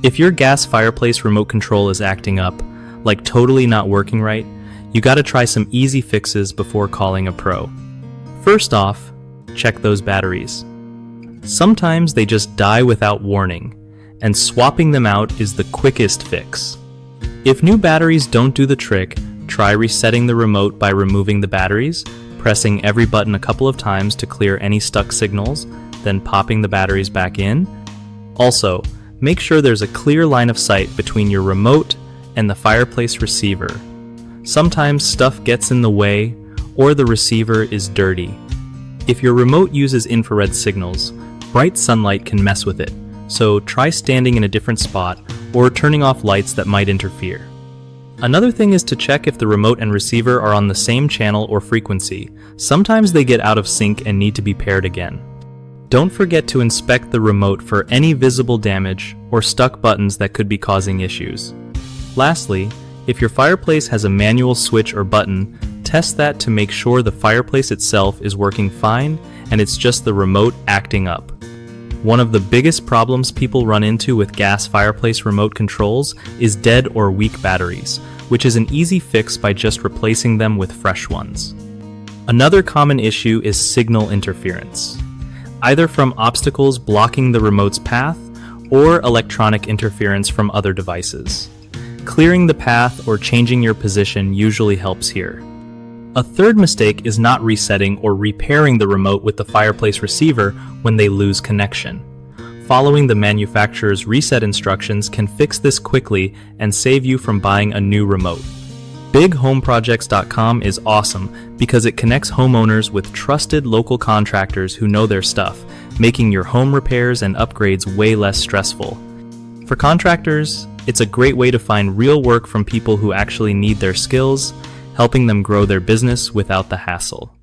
If your gas fireplace remote control is acting up, like totally not working right, you gotta try some easy fixes before calling a pro. First off, check those batteries. Sometimes they just die without warning, and swapping them out is the quickest fix. If new batteries don't do the trick, try resetting the remote by removing the batteries, pressing every button a couple of times to clear any stuck signals, then popping the batteries back in. Also, make sure there's a clear line of sight between your remote and the fireplace receiver. Sometimes stuff gets in the way, or the receiver is dirty. If your remote uses infrared signals, bright sunlight can mess with it, so try standing in a different spot or turning off lights that might interfere. Another thing is to check if the remote and receiver are on the same channel or frequency. Sometimes they get out of sync and need to be paired again. Don't forget to inspect the remote for any visible damage or stuck buttons that could be causing issues. Lastly, if your fireplace has a manual switch or button, test that to make sure the fireplace itself is working fine and it's just the remote acting up. One of the biggest problems people run into with gas fireplace remote controls is dead or weak batteries, which is an easy fix by just replacing them with fresh ones. Another common issue is signal interference, either from obstacles blocking the remote's path or electronic interference from other devices. Clearing the path or changing your position usually helps here. A third mistake is not resetting or repairing the remote with the fireplace receiver when they lose connection. Following the manufacturer's reset instructions can fix this quickly and save you from buying a new remote. BigHomeProjects.com is awesome because it connects homeowners with trusted local contractors who know their stuff, making your home repairs and upgrades way less stressful. For contractors, it's a great way to find real work from people who actually need their skills, helping them grow their business without the hassle.